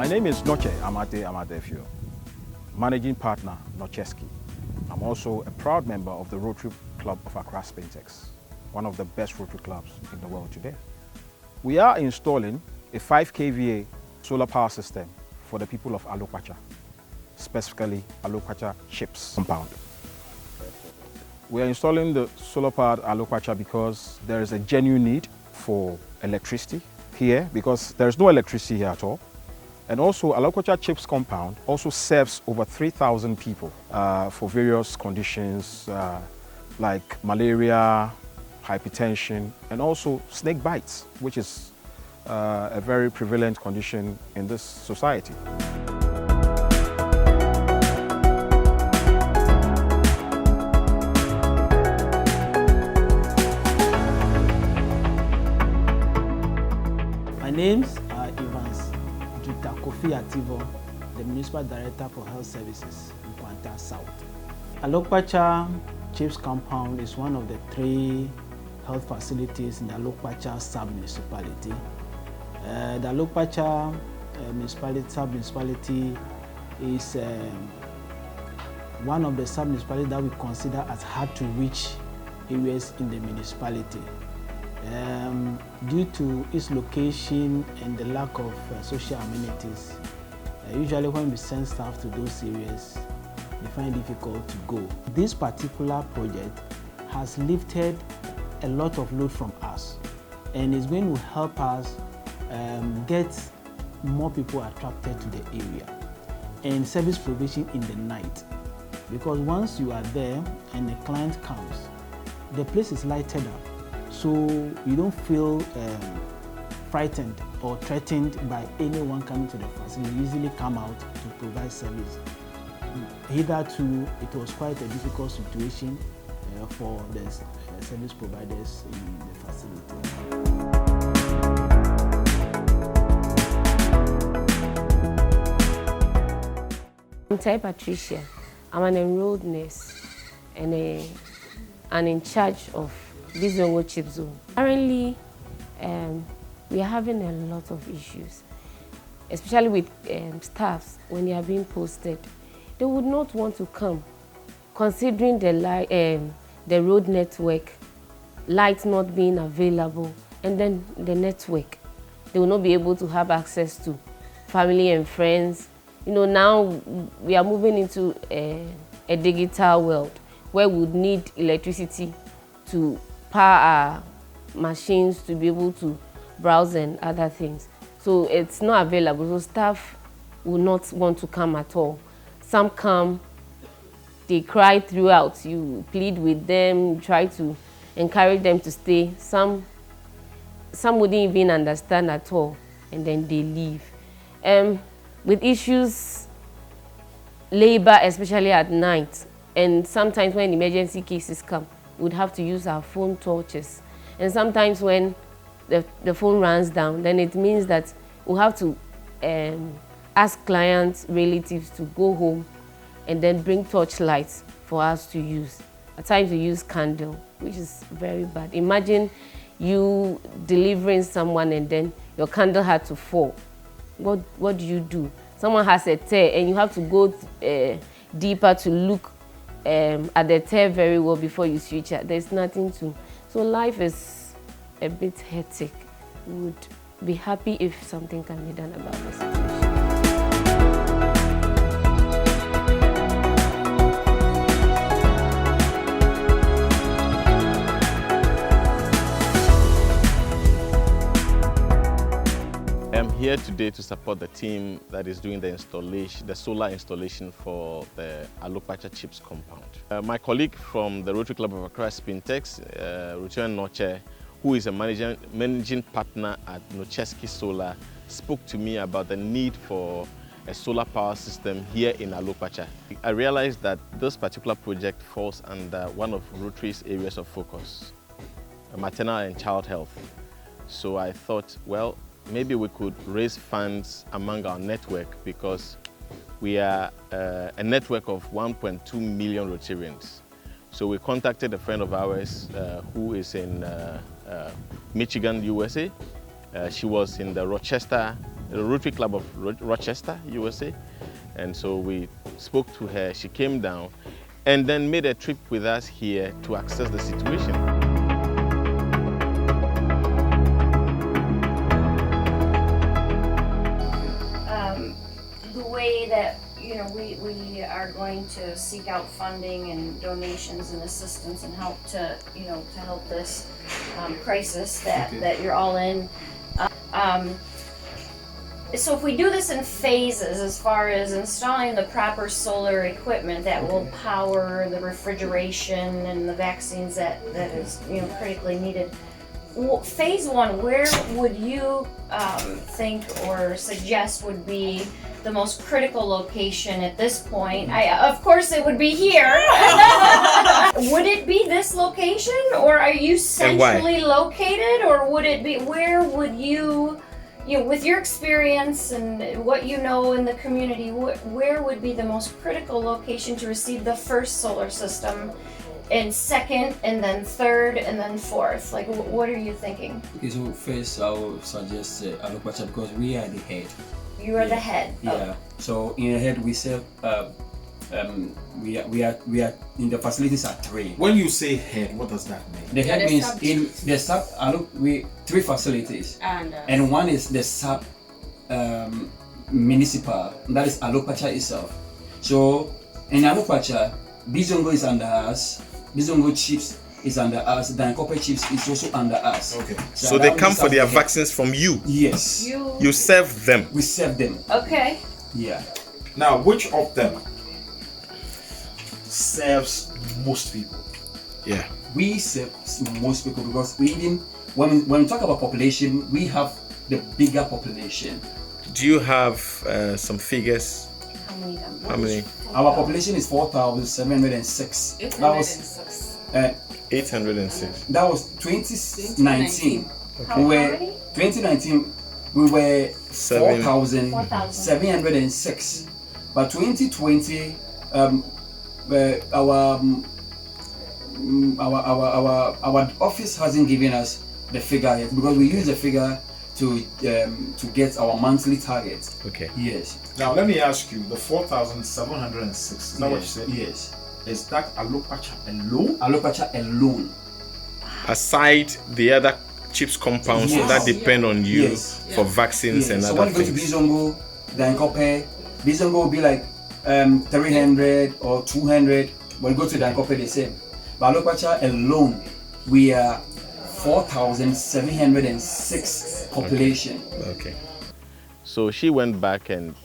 My name is Noche Amadefio, Managing Partner, Nocheski. I'm also a proud member of the Rotary Club of Accra Spintex, one of the best Rotary clubs in the world today. We are installing a 5 kVA solar power system for the people of Alokpatsa, specifically Alokpatsa Chips compound. We are installing the solar powered Alokpatsa because there is a genuine need for electricity here, because there is no electricity here at all. And also, Alokpatsa Chips compound also serves over 3,000 people for various conditions like malaria, hypertension, and also snake bites, which is a very prevalent condition in this society. My names are Evans Kofi Ativo, the Municipal Director for Health Services in Kwanta South. Alokpatsa Chips compound is one of the 3 health facilities in the Alokpatsa sub-municipality. The Alokpatsa sub-municipality is one of the sub-municipalities that we consider as hard-to-reach areas in the municipality. Due to its location and the lack of social amenities, usually when we send staff to those areas, they find it difficult to go. This particular project has lifted a lot of load from us, and is going to help us get more people attracted to the area, and service provision in the night. Because once you are there and the client comes, the place is lighted up, so you don't feel frightened or threatened by anyone coming to the facility. You usually come out to provide service. Hitherto, it was quite a difficult situation for the service providers in the facility. I'm Tai Patricia. I'm an enrolled nurse and in charge of this Zongo Chip Zone. Currently, we are having a lot of issues, especially with staffs when they are being posted. They would not want to come, considering the road network, lights not being available, and then the network. They will not be able to have access to family and friends. You know, now we are moving into a digital world where we would need electricity to power our machines to be able to browse and other things. So it's not available, so staff will not want to come at all. Some come, they cry throughout, you plead with them, try to encourage them to stay. Some wouldn't even understand at all, and then they leave. With issues, labor, especially at night, and sometimes when emergency cases come, we'd have to use our phone torches. And sometimes when the phone runs down, then it means that we'll have to ask clients, relatives to go home and then bring torch lights for us to use. At times we use candle, which is very bad. Imagine you delivering someone and then your candle had to fall. What do you do? Someone has a tear and you have to go deeper to look at the tear very well before you switch it. There's nothing to. So life is a bit hectic. We would be happy if something can be done about the situation. I'm here today to support the team that is doing the solar installation for the Alokpatsa Chips compound. My colleague from the Rotary Club of Accra Spintex, Ruchen Noche, who is a managing partner at Nocheski Solar, spoke to me about the need for a solar power system here in Alokpatsa. I realized that this particular project falls under one of Rotary's areas of focus, maternal and child health. So I thought, well, maybe we could raise funds among our network, because we are a network of 1.2 million Rotarians. So we contacted a friend of ours who is in Michigan, USA. She was in the Rochester the Rotary Club of Rochester, USA. And so we spoke to her, she came down, and then made a trip with us here to assess the situation. The way that we are going to seek out funding and donations and assistance and help to help this crisis that you're all in. So if we do this in phases, as far as installing the proper solar equipment that will power the refrigeration and the vaccines that is critically needed. Phase one, where would you think or suggest would be the most critical location at this point? Of course it would be here. Would it be this location, or are you centrally located, or would it be, where would you with your experience and what you know in the community, where would be the most critical location to receive the first solar system, and second, and then third, and then fourth? Like, what are you thinking? Okay, so first I will suggest Alokpatsa, because we are the head. You are the head. Yeah. Oh. So in the head we serve. We are in the facilities are three. When you say head, what does that mean? The head means in the sub. We three facilities, and one is the sub municipal. That is Alokpatsa itself. So in Alokpatsa, Bizongo is under us. Bizongo Chips is under us. Then Copper Chips is also under us. Okay. So they come for their vaccines from you? Yes. You serve them? We serve them. Okay. Yeah. Now, which of them serves most people? Yeah. We serve most people because we even when we talk about population, we have the bigger population. Do you have some figures? How many? Our population is 4,706. 806. 806. That was 2019. Okay. We were 2019. We were 4,706. But 2020, our office hasn't given us the figure yet, because we use the figure to get our monthly target. Okay. Yes. Now let me ask you, the 4,706. Is that what you said? Yes. Is that Alokpatsa alone? Alokpatsa alone. Aside the other chips compounds that depend on you for vaccines and so other when you go to things. Bizongo, then Kope, Bizongo will be like 300 or 200. When you go to Dankope, they say, but Alokpatsa alone, we are 4,706 population. Okay. So she went back and,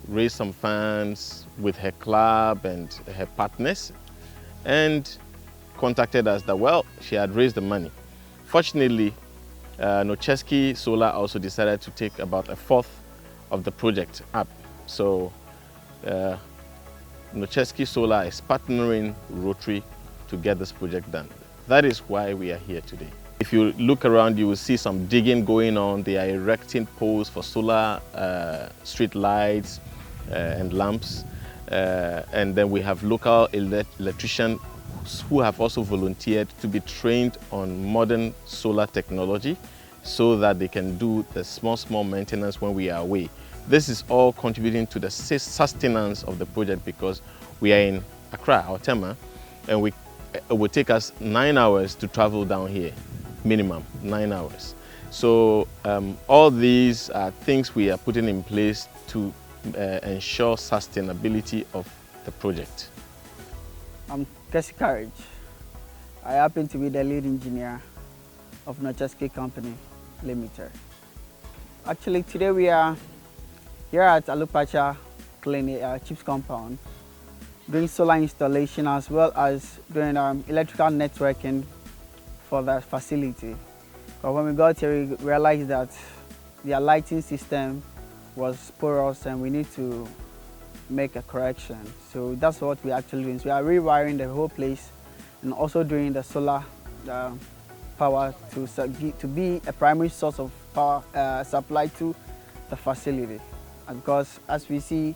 raised some funds with her club and her partners, and contacted us that, well, she had raised the money. Fortunately, Nocheski Solar also decided to take about a fourth of the project up. So Nocheski Solar is partnering Rotary to get this project done. That is why we are here today. If you look around, you will see some digging going on. They are erecting poles for solar street lights and lamps. And then we have local electricians who have also volunteered to be trained on modern solar technology so that they can do the small maintenance when we are away. This is all contributing to the sustenance of the project, because we are in Accra, our Tema, and it will take us 9 hours to travel down here, minimum 9 hours. So all these are things we are putting in place to ensure sustainability of the project. I'm Cassie Courage. I happen to be the lead engineer of Nocheski Company Limited. Actually, today we are here at Alokpatsa Clinic, Chips Compound, doing solar installation as well as doing electrical networking for the facility. But when we got here, we realized that their lighting system was porous and we need to make a correction. So that's what we're actually doing. So we are rewiring the whole place and also doing the solar power to be a primary source of power supply to the facility. And because as we see,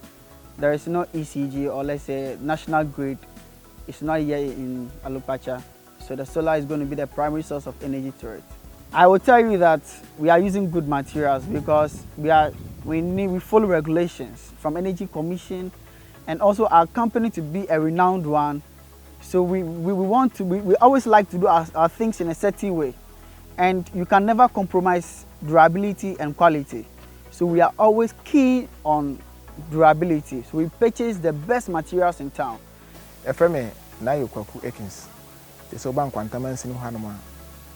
there is no ECG, or let's say national grid. It's not here in Alokpatsa. So the solar is going to be the primary source of energy to it. I will tell you that we are using good materials because we follow regulations from Energy Commission, and also our company to be a renowned one. So we always like to do our things in a certain way, and you can never compromise durability and quality. So we are always key on durability. So we purchase the best materials in town. Efreme na yokwaku Ekins. So bank kwantamansi no hanoma.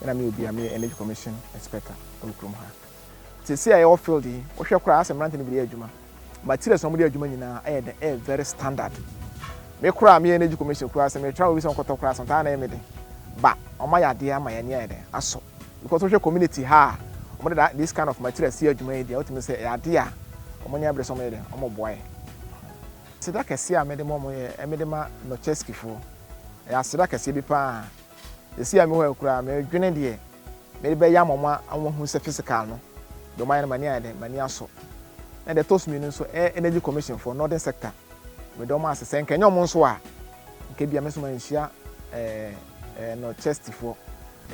Na me obi ame Energy Commission inspector okrom ha. Ti see ayo field yi, wo hwe kura asem rant ni bi adwuma. Materials no mo di adwuma nyina e very standard. Me kura me Energy Commission kura asem me try obi son koto kura asem ta na e me de. Ba, oma yade ama ya ne de aso. Because we community ha, this kind of materials here adwuma yi de, what me say yade a omo nya bre so me de, omo boy. Sida kese a me de mo me de ma no cheski fo. Ya sida kese bi pa. Esi a me ho akura me dwene de me be ya mama anwo se physical no do man mani ade mani aso and the toast me nso Energy Commission for northern sector me do ma asese nkenyo mo nso a nke bia me so man hia no chest fo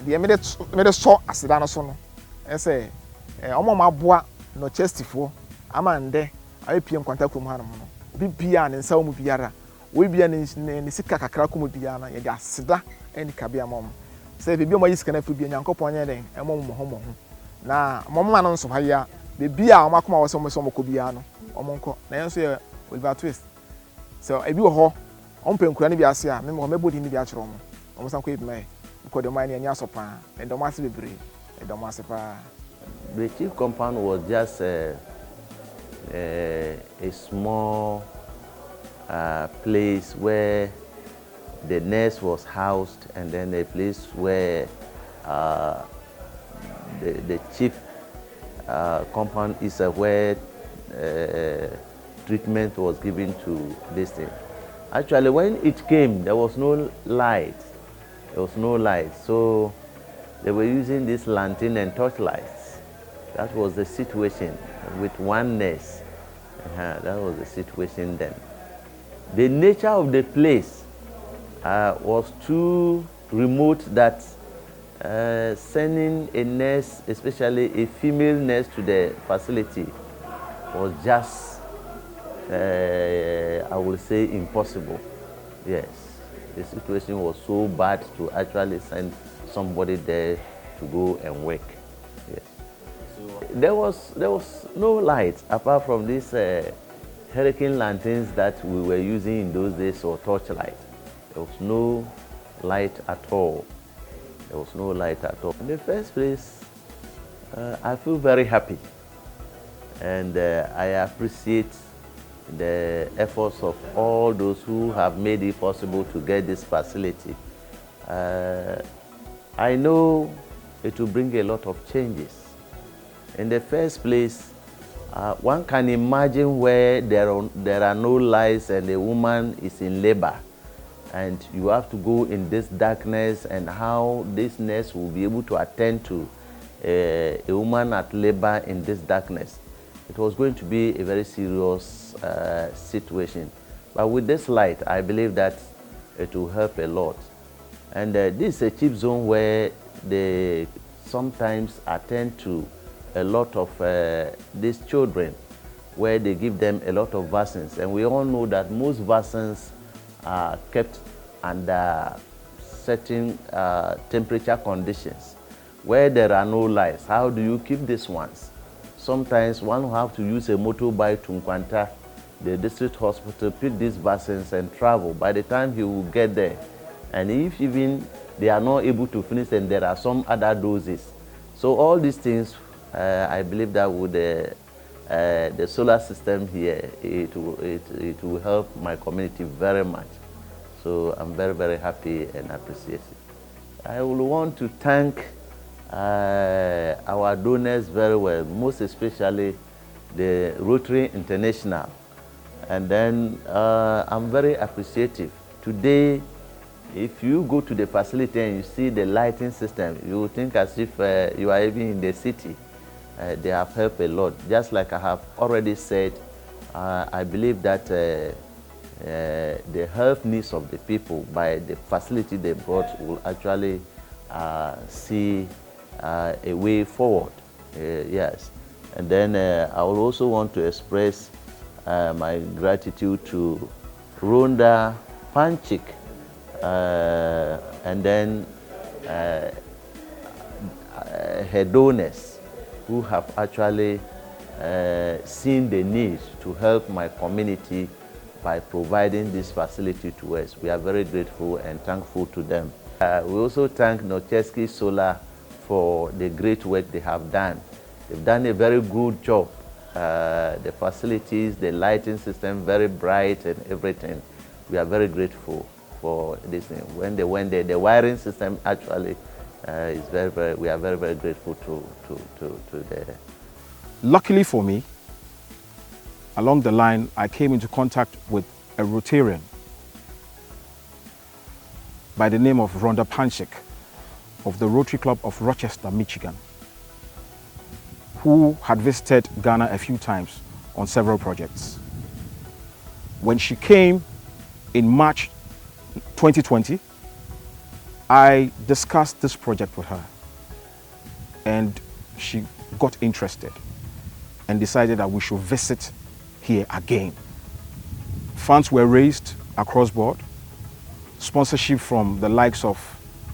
de me de so aseda no so no ese omo ma boa no chest fo amande ayi piem kwanta krom ha no bi bia ne nsa mu biara we bia ne sika kakra ko mu bia na ye de aseda eni kabia mom say bebi o ma yisika na fu bia nyankopon nye den e mom mo ho na mom ma no nso ha ya bebi a o makoma wo so mo ko bia no o mo nko na yenso ye Oliver Twist so ebi wo ho o mpenkura ne bi ase a me mo mebodi ne bi a kire mo o mo san ko ebi mai ko de mai ne anya so pa e do ma se bebre e do ma se pa. The chief compound was just a small place where the nurse was housed, and then a place where the chief compound is where treatment was given to this thing. Actually, when it came, there was no light. There was no light, so they were using this lantern and torchlights. That was the situation with one nurse. That was the situation then. The nature of the place was too remote that sending a nurse, especially a female nurse, to the facility was just, I would say, impossible. Yes, the situation was so bad to actually send somebody there to go and work. Yes. So there was no light apart from these hurricane lanterns that we were using in those days, or torchlight. There was no light at all. There was no light at all. In the first place, I feel very happy, and I appreciate the efforts of all those who have made it possible to get this facility. I know it will bring a lot of changes. In the first place, one can imagine where there are no lights and a woman is in labor, and you have to go in this darkness, and how this nurse will be able to attend to a woman at labor in this darkness. It was going to be a very serious situation. But with this light, I believe that it will help a lot. And this is a cheap zone where they sometimes attend to a lot of these children, where they give them a lot of vaccines. And we all know that most vaccines are kept under certain temperature conditions. Where there are no lights, how do you keep these ones? Sometimes one will have to use a motorbike to Nkwanta, the district hospital, pick these vaccines and travel. By the time he will get there, and if even they are not able to finish, then there are some other doses. So all these things, I believe that with the solar system here, it will help my community very much. So I'm very, very happy and appreciate it. I will want to thank our donors very well, most especially the Rotary International. And then I'm very appreciative. Today, if you go to the facility and you see the lighting system, you will think as if you are even in the city. They have helped a lot. Just like I have already said, I believe that the health needs of the people by the facility they brought will actually see a way forward. Yes. And then I will also want to express my gratitude to Rhonda Panchik and then her donors who have actually seen the need to help my community by providing this facility to us. We are very grateful and thankful to them. We also thank Nocheski Solar for the great work they have done. They've done a very good job. The facilities, the lighting system, very bright and everything. We are very grateful for this. When they went there, the wiring system actually is very, we are very, very grateful to the. Luckily for me, along the line, I came into contact with a Rotarian by the name of Rhonda Panchik of the Rotary Club of Rochester, Michigan, who had visited Ghana a few times on several projects. When she came in March 2020, I discussed this project with her, and she got interested and decided that we should visit here again. Funds were raised across board, sponsorship from the likes of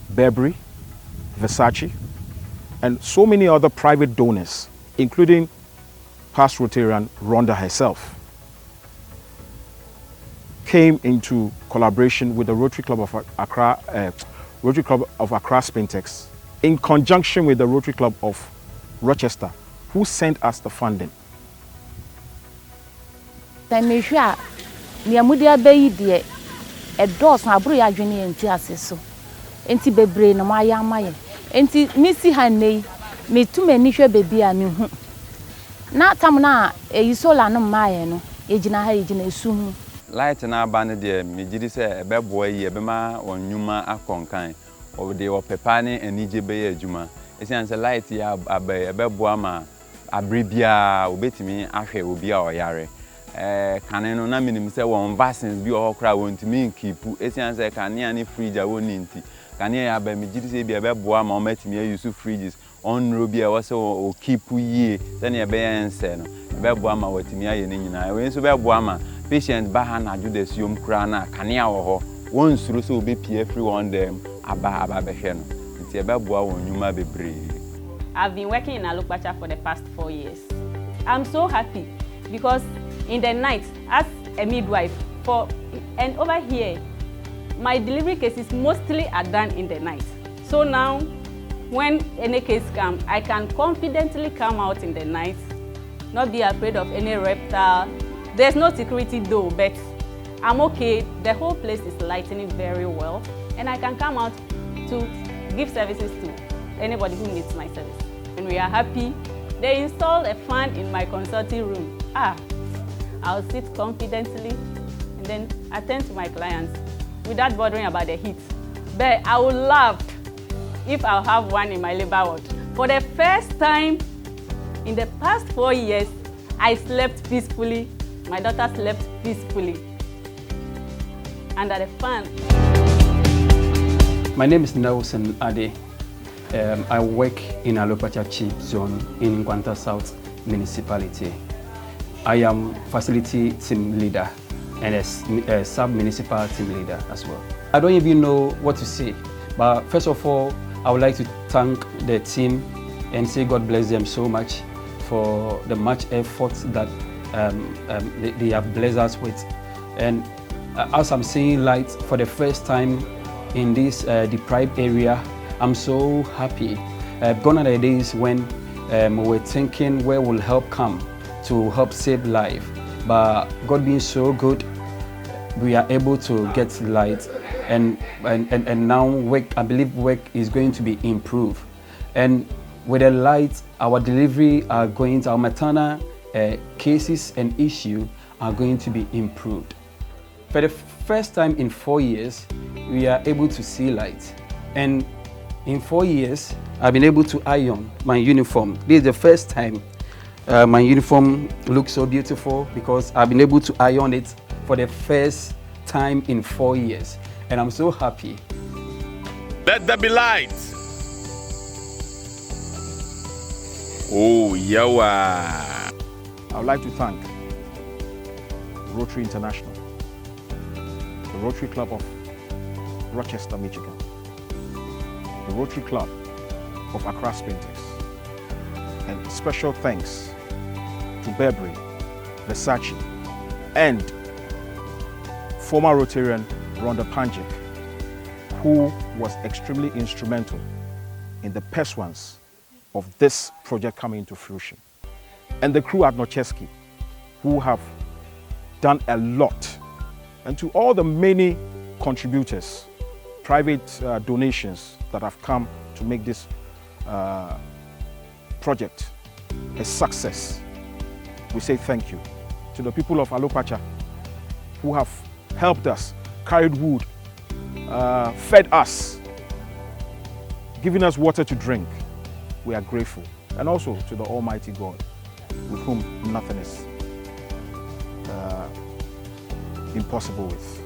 Burberry, Versace, and so many other private donors, including past Rotarian Rhonda herself, came into collaboration with the Rotary Club of Accra, Spintex, in conjunction with the Rotary Club of Rochester, who sent us the funding. Light na band de me gidi se ebe boy ye be ma onwuma akonkan o de o pepa ne anije be ye adwuma esian se light ya abe ebe boa ma abrebia obetimi ahwe obi a oyare kane no na minim se won vaccines bi o kra won timi nkipu esian se kane ani fridge a woni nti kane ya be me gidi se bi ebe boa ma o matimi use fridges on robi a wose o kipu yie se ne ebe yense no ebe boa ma watimi aye ne nyina we nso be boa ma patient bahana do the siom kra na kanea wo ho won suru so be pie free one dem aba behwe no nti e be boa won nyuma bebre. I've been working in Alokpatsa for the past 4 years. I'm so happy because in the night as a midwife and over here my delivery cases mostly are done in the night. So now when any case come, I can confidently come out in the night, not be afraid of any reptile. There's no security though, but I'm okay. The whole place is lightening very well, and I can come out to give services to anybody who needs my service. And we are happy. They installed a fan in my consulting room. I'll sit confidently and then attend to my clients without bothering about the heat. But I would love if I'll have one in my labor ward. For the first time in the past 4 years, I slept peacefully. My daughter slept peacefully under the fan. My name is Nelson Ade. I work in Alokpatsa Chip Zone in Nkwanta South Municipality. I am facility team leader and a sub-municipal team leader as well. I don't even know what to say, but first of all, I would like to thank the team and say God bless them so much for the much effort that they have blessed us with. And as I'm seeing light for the first time in this deprived area, I'm so happy. Gone are the days when we were thinking where will help come to help save life. But God being so good, we are able to get light, and now work, I believe work is going to be improved. And with the light, our delivery are going to, our maternal cases and issues are going to be improved. For the first time in 4 years, we are able to see light. And in 4 years, I've been able to iron my uniform. This is the first time my uniform looks so beautiful because I've been able to iron it for the first time in 4 years. And I'm so happy. Let there be light. Oh, yawa. I would like to thank Rotary International, the Rotary Club of Rochester, Michigan, the Rotary Club of Accra Spintex, and special thanks to Burberry, Versace, and former Rotarian Rhonda Panjic, who was extremely instrumental in the pursuance of this project coming into fruition. And the crew at Nocheski, who have done a lot. And to all the many contributors, private donations that have come to make this project a success, we say thank you. To the people of Alokpatsa, who have helped us, carried wood, fed us, given us water to drink, we are grateful. And also to the Almighty God, with whom nothing is impossible with.